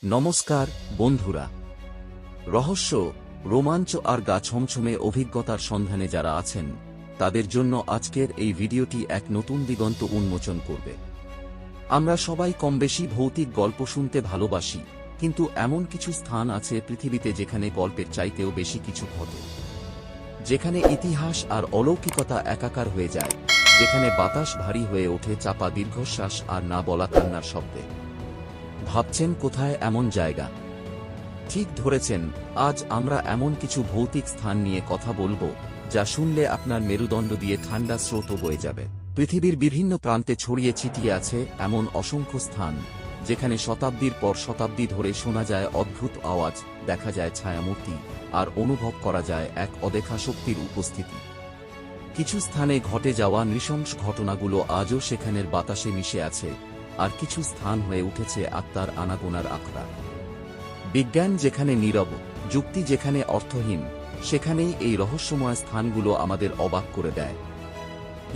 নমস্কার বন্ধুরা, রহস্য, রোমাঞ্চ আর গা ছমছমে অভিজ্ঞতার সন্ধানে যারা আছেন তাদের জন্য আজকের এই ভিডিওটি এক নতুন দিগন্ত উন্মোচন করবে। আমরা সবাই কমবেশি ভৌতিক গল্প শুনতে ভালোবাসি, কিন্তু এমন কিছু স্থান আছে পৃথিবীতে যেখানে গল্পের চাইতেও বেশি কিছু ঘটে, যেখানে ইতিহাস আর অলৌকিকতা একাকার হয়ে যায়, যেখানে বাতাস ভারী হয়ে ওঠে চাপা দীর্ঘশ্বাস আর না বলা কান্নার শব্দে। ভাবছেন কোথায় এমন জায়গা? ঠিক ধরেছেন, আজ আমরা এমন কিছু ভৌতিক স্থান নিয়ে কথা বলবো যা শুনলে আপনার মেরুদণ্ড দিয়ে ঠান্ডা স্রোত বয়ে যাবে। পৃথিবীর বিভিন্ন প্রান্তে ছড়িয়ে ছিটিয়ে আছে এমন অসংখ্য স্থান যেখানে শতাব্দীর পর শতাব্দী ধরে শোনা যায় অদ্ভুত আওয়াজ, দেখা যায় ছায়ামূর্তি, আর অনুভব করা যায় এক অদেখা শক্তির উপস্থিতি। কিছু স্থানে ঘটে যাওয়া নৃশংস ঘটনাগুলো আজও সেখানের বাতাসে মিশে আছে, আর কিছু স্থান হয়ে উঠেছে আত্মার আনাগোনার আখড়া। বিজ্ঞান যেখানে নীরব, যুক্তি যেখানে অর্থহীন, সেখানেই এই রহস্যময় স্থানগুলো আমাদের অবাক করে দেয়।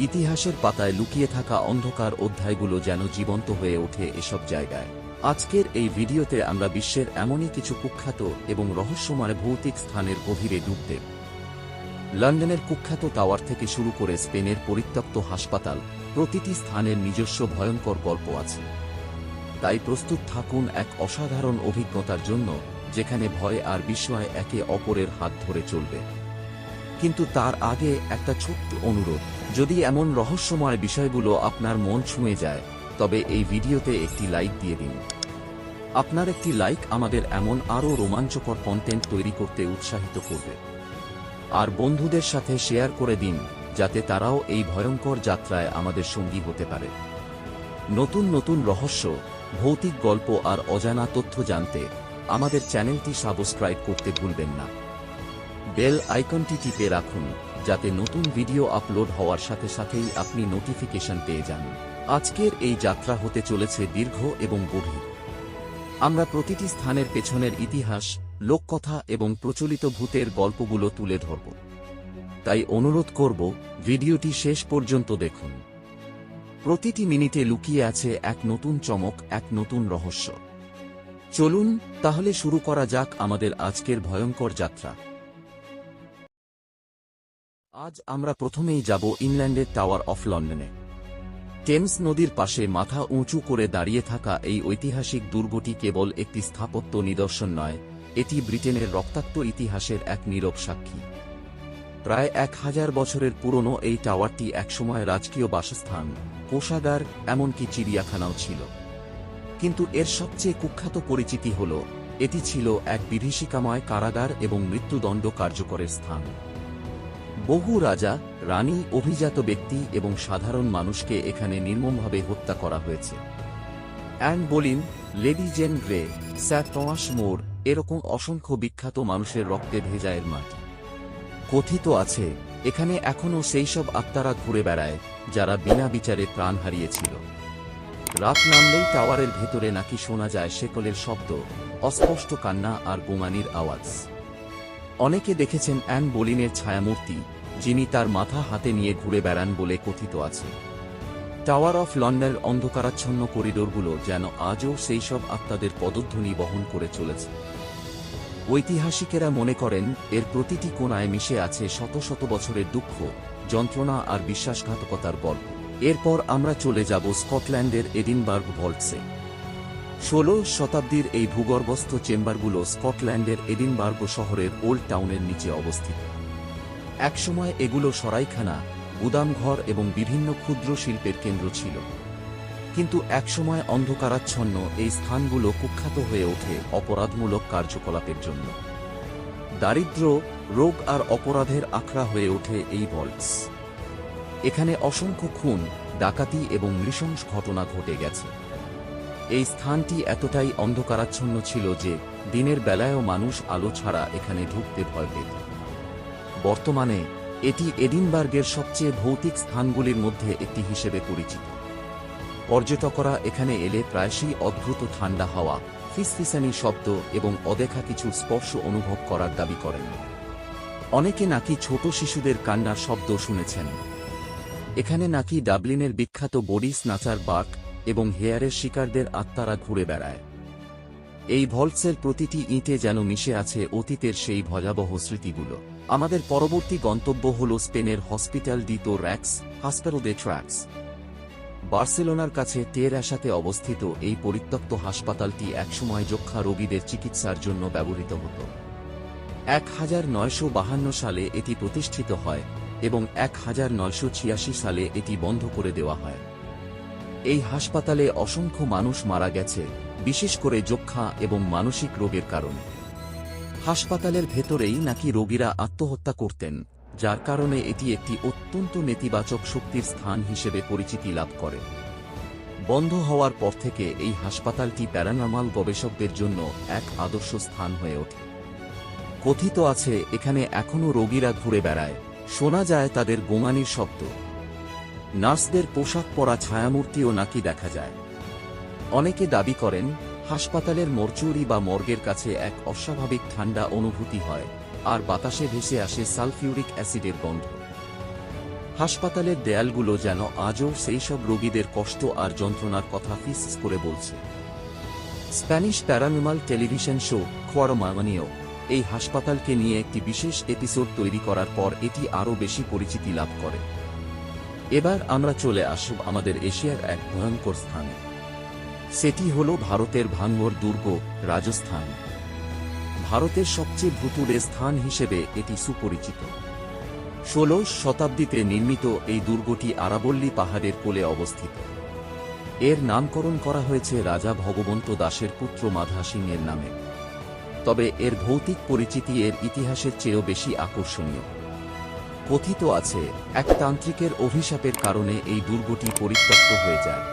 ইতিহাসের পাতায় লুকিয়ে থাকা অন্ধকার অধ্যায়গুলো যেন জীবন্ত হয়ে ওঠে এসব জায়গায়। আজকের এই ভিডিওতে আমরা বিশ্বের এমনই কিছু কুখ্যাত এবং রহস্যময় ভৌতিক স্থানের গভীরে ডুব দেব। লন্ডনের কুখ্যাত টাওয়ার থেকে শুরু করে স্পেনের পরিত্যক্ত হাসপাতাল, প্রতিটি স্থানের নিজস্ব ভয়ঙ্কর গল্প আছে। তাই প্রস্তুত থাকুন এক অসাধারণ অভিজ্ঞতার জন্য, যেখানে ভয় আর বিস্ময় একে অপরের হাত ধরে চলবে। কিন্তু তার আগে একটা ছোট্ট অনুরোধ, যদি এমন রহস্যময় বিষয়গুলো আপনার মন ছুঁয়ে যায়, তবে এই ভিডিওতে একটি লাইক দিয়ে দিন। আপনার একটি লাইক আমাদের এমন আরও রোমাঞ্চকর কন্টেন্ট তৈরি করতে উৎসাহিত করবে। আর বন্ধুদের সাথে শেয়ার করে দিন, যাতে তারাও এই ভয়ঙ্কর যাত্রায় আমাদের সঙ্গী হতে পারে। নতুন নতুন রহস্য, ভৌতিক গল্প আর অজানা তথ্য জানতে আমাদের চ্যানেলটি সাবস্ক্রাইব করতে ভুলবেন না। বেল আইকনটি টিপে রাখুন, যাতে নতুন ভিডিও আপলোড হওয়ার সাথে সাথেই আপনি নোটিফিকেশন পেয়ে যান। আজকের এই যাত্রা হতে চলেছে দীর্ঘ এবং গভীর। আমরা প্রতিটি স্থানের পেছনের ইতিহাস, লোককথা এবং প্রচলিত ভূতের গল্পগুলো তুলে ধরব। তাই অনুরোধ করব, ভিডিওটি শেষ পর্যন্ত দেখুন। প্রতিটি মিনিটে লুকিয়ে আছে এক নতুন চমক, এক নতুন রহস্য। চলুন তাহলে শুরু করা যাক আমাদের আজকের ভয়ঙ্কর যাত্রা। আজ আমরা প্রথমেই যাব ইংল্যান্ডের টাওয়ার অফ লন্ডনে। টেমস নদীর পাশে মাথা উঁচু করে দাঁড়িয়ে থাকা এই ঐতিহাসিক দুর্গটি কেবল একটি স্থাপত্য নিদর্শন নয়, এটি ব্রিটেনের রক্তাক্ত ইতিহাসের এক নীরব সাক্ষী। প্রায় 1000 বছরের পুরনো এই টাওয়ারটি একসময় রাজকীয় বাসস্থান, কোষাগার, এমনকি চিড়িয়াখানাও ছিল। কিন্তু এর সবচেয়ে কুখ্যাত পরিচিতি হল, এটি ছিল এক বিভীষিকাময় কারাগার এবং মৃত্যুদণ্ড কার্যকরের স্থান। বহু রাজা, রানী, অভিজাত ব্যক্তি এবং সাধারণ মানুষকে এখানে নির্মমভাবে হত্যা করা হয়েছে। Anne Boleyn, Lady Jane Grey, Sir Thomas More, এরকম অসংখ্য বিখ্যাত মানুষের রক্তে ভেজা এর মাটি। কথিত আছে, এখানে এখনও সেই সব আত্মারা ঘুরে বেড়ায় যারা বিনা বিচারে প্রাণ হারিয়েছিল। রাত নামলেই টাওয়ারের ভেতরে নাকি শোনা যায় শেকলের শব্দ, অস্পষ্ট কান্না আর গোঙানির আওয়াজ। অনেকে দেখেছেন অ্যান বোলিনের ছায়ামূর্তি, যিনি তার মাথা হাতে নিয়ে ঘুরে বেড়ান বলে কথিত আছে। টাওয়ার অফ লন্ডনের অন্ধকারাচ্ছন্ন করিডোরগুলো যেন আজও সেই সব আত্মাদের পদধ্বনি বহন করে চলেছে। ঐতিহাসিকেরা মনে করেন, এর প্রতিটি কোণায় মিশে আছে শত শত বছরের দুঃখ, যন্ত্রণা আর বিশ্বাসঘাতকতার গল্প। এরপর আমরা চলে যাব স্কটল্যান্ডের এডিনবার্গ ভল্টসে। 16 শতাব্দীর এই ভূগর্ভস্থ চেম্বারগুলো স্কটল্যান্ডের এডিনবার্গ শহরের ওল্ড টাউনের নিচে অবস্থিত। একসময় এগুলো সরাইখানা, গুদামঘর এবং বিভিন্ন ক্ষুদ্র শিল্পের কেন্দ্র ছিল। কিন্তু একসময় অন্ধকারাচ্ছন্ন এই স্থানগুলো কুখ্যাত হয়ে ওঠে অপরাধমূলক কার্যকলাপের জন্য। দারিদ্র্য, রোগ আর অপরাধের আখড়া হয়ে ওঠে এই ভল্টস। এখানে অসংখ্য খুন, ডাকাতি এবং নৃশংস ঘটনা ঘটে গেছে। এই স্থানটি এতটাই অন্ধকারাচ্ছন্ন ছিল যে দিনের বেলায়ও মানুষ আলো ছাড়া এখানে ঢুকতে ভয় পেত। বর্তমানে এটি এডিনবার্গের সবচেয়ে ভৌতিক স্থানগুলির মধ্যে একটি হিসেবে পরিচিত। পর্যটকরা এখানে এলে প্রায়শই অদ্ভুত ঠান্ডা হাওয়া, ফিসফিসানি শব্দ এবং অদেখা কিছু স্পর্শ অনুভব করার দাবি করেন। অনেকে নাকি ছোট শিশুদের কান্নার শব্দ শুনেছেন। এখানে নাকি ডাবলিনের বিখ্যাত বডি স্ন্যাচার বার্ক এবং হেয়ারের শিকারদের আত্মারা ঘুরে বেড়ায়। এই ভল্টসের প্রতিটি ইঁটে যেন মিশে আছে অতীতের সেই ভয়াবহ স্মৃতিগুলো। আমাদের পরবর্তী গন্তব্য হল স্পেনের হসপিটাল ডি তোরাক্স, হাসপাতাল দে ট্র্যাক্স। বার্সেলোনার কাছে টেরাসাতে অবস্থিত এই পরিত্যক্ত হাসপাতালটি একসময় যক্ষ্মা রোগীদের চিকিৎসার জন্য ব্যবহৃত হতো। 1952 সালে এটি প্রতিষ্ঠিত হয় এবং 1986 সালে এটি বন্ধ করে দেওয়া হয়। এই হাসপাতালে অসংখ্য মানুষ মারা গেছে, বিশেষ করে যক্ষ্মা এবং মানসিক রোগের কারণে। হাসপাতালের ভেতরেই নাকি রোগীরা আত্মহত্যা করতেন, যার কারণে এটি একটি অত্যন্ত নেতিবাচক শক্তির স্থান হিসেবে পরিচিতি লাভ করে। বন্ধ হওয়ার পর থেকে এই হাসপাতালটি প্যারানর্মাল গবেষকদের জন্য এক আদর্শ স্থান হয়ে ওঠে। কথিত আছে এখানে এখনও রোগীরা ঘুরে বেড়ায়, শোনা যায় তাদের গোঙানির শব্দ, নার্সদের পোশাক পরা ছায়ামূর্তিও নাকি দেখা যায়। অনেকে দাবি করেন হাসপাতালের মরচুরি বা মর্গের কাছে এক অস্বাভাবিক ঠান্ডা অনুভূতি হয়, আর বাতাসে ভেসে আসে সালফিউরিক অ্যাসিডের গন্ধ। হাসপাতালের দেয়ালগুলো যেন আজও সেই সব রোগীদের কষ্ট আর যন্ত্রণার কথা ফিস করে বলছে। স্প্যানিশ প্যারানর্মাল টেলিভিশন শো কোয়ারোমানিও এই হাসপাতালকে নিয়ে একটি বিশেষ এপিসোড তৈরি করার পর এটি আরও বেশি পরিচিতি লাভ করে। এবার আমরা চলে আসব আমাদের এশিয়ার এক ভয়ঙ্কর স্থানে। সেটি হল ভারতের ভাঙ্গর দুর্গ, রাজস্থান। ভারতের সবচেয়ে ভুতুড়ে স্থান হিসেবে এটি সুপরিচিত। 16 শতাব্দীতে নির্মিত এই দুর্গটি আরাবল্লী পাহাড়ের কোলে অবস্থিত। এর নামকরণ করা হয়েছে রাজা ভগবন্ত দাসের পুত্র মাধা সিংয়ের নামে। তবে এর ভৌতিক পরিচিতি এর ইতিহাসের চেয়েও বেশি আকর্ষণীয়। কথিত আছে এক তান্ত্রিকের অভিশাপের কারণে এই দুর্গটি পরিত্যক্ত হয়ে যায়।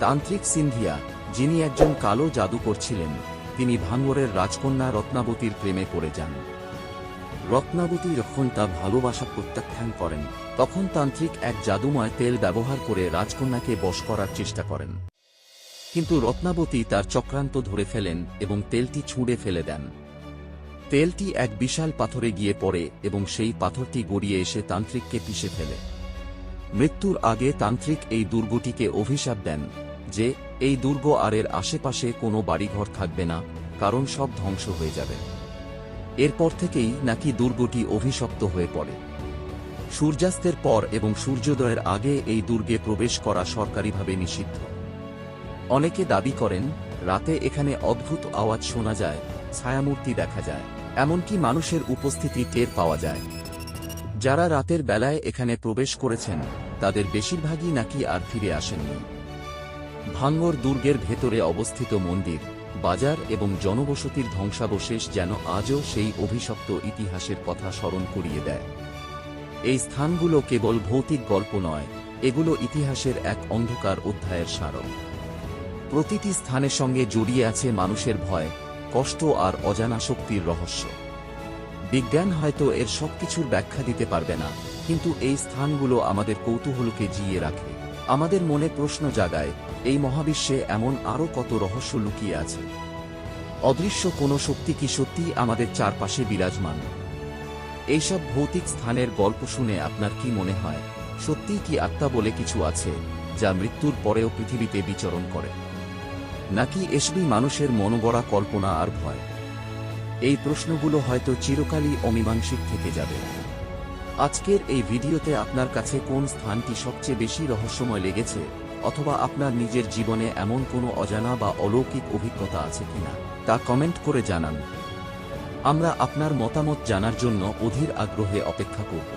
তান্ত্রিক সিন্ধিয়া, যিনি একজন কালো জাদুকর ছিলেন, তিনি ভাঙ্গরের রাজকন্যা রত্নাবতীর প্রেমে পড়ে যান। রত্নাবতী যখন তা ভালোবাসা প্রত্যাখ্যান করেন, তখন তান্ত্রিক এক জাদুময় তেল ব্যবহার করে রাজকন্যাকে বশ করার চেষ্টা করেন। কিন্তু রত্নাবতী তার চক্রান্ত ধরে ফেলেন এবং তেলটি ছুঁড়ে ফেলে দেন। তেলটি এক বিশাল পাথরে গিয়ে পড়ে এবং সেই পাথরটি গড়িয়ে এসে তান্ত্রিককে পিষে ফেলে। মৃত্যুর আগে তান্ত্রিক এই দুর্গটিকে অভিশাপ দেন যে এই দুর্গ আর এর আশেপাশে কোনো বাড়িঘর থাকবে না, কারণ সব ধ্বংস হয়ে যাবে। এরপর থেকেই নাকি দুর্গটি অভিশপ্ত হয়ে পড়ে। সূর্যাস্তের পর এবং সূর্যোদয়ের আগে এই দুর্গে প্রবেশ করা সরকারিভাবে নিষিদ্ধ। অনেকে দাবি করেন রাতে এখানে অদ্ভুত আওয়াজ শোনা যায়, ছায়ামূর্তি দেখা যায়, এমনকি মানুষের উপস্থিতি টের পাওয়া যায়। যারা রাতের বেলায় এখানে প্রবেশ করেছেন তাদের বেশিরভাগই নাকি আর ফিরে আসেননি। ভাঙ্গর দুর্গের ভেতরে অবস্থিত মন্দির, বাজার এবং জনবসতির ধ্বংসাবশেষ যেন আজও সেই অভিশপ্ত ইতিহাসের কথা স্মরণ করিয়ে দেয়। এই স্থানগুলো কেবল ভৌতিক গল্প নয়, এগুলো ইতিহাসের এক অন্ধকার অধ্যায়ের স্মারক। প্রতিটি স্থানের সঙ্গে জড়িয়ে আছে মানুষের ভয়, কষ্ট আর অজানা শক্তির রহস্য। বিজ্ঞান হয়তো এর সবকিছুর ব্যাখ্যা দিতে পারবে না, কিন্তু এই স্থানগুলো আমাদের কৌতূহলকে জিইয়ে রাখে, আমাদের মনে প্রশ্ন জাগায় এই মহাবিশ্বে এমন আরও কত রহস্য লুকিয়ে আছে। অদৃশ্য কোনো শক্তি কি সত্যিই আমাদের চারপাশে বিরাজমান? এইসব ভৌতিক স্থানের গল্প শুনে আপনার কি মনে হয়, সত্যিই কি আত্মা বলে কিছু আছে যা মৃত্যুর পরেও পৃথিবীতে বিচরণ করে, নাকি এসবই মানুষের মনোগড়া কল্পনা আর ভয়? এই প্রশ্নগুলো হয়তো চিরকালই অমীমাংসিক থেকে যাবে। আজকের এই ভিডিওতে আপনার কাছে কোন স্থানটি সবচেয়ে বেশি রহস্যময় লেগেছে, অথবা আপনার নিজের জীবনে এমন কোনো অজানা বা অলৌকিক অভিজ্ঞতা আছে কিনা তা কমেন্ট করে জানান। আমরা আপনার মতামত জানার জন্য অধীর আগ্রহে অপেক্ষা করব।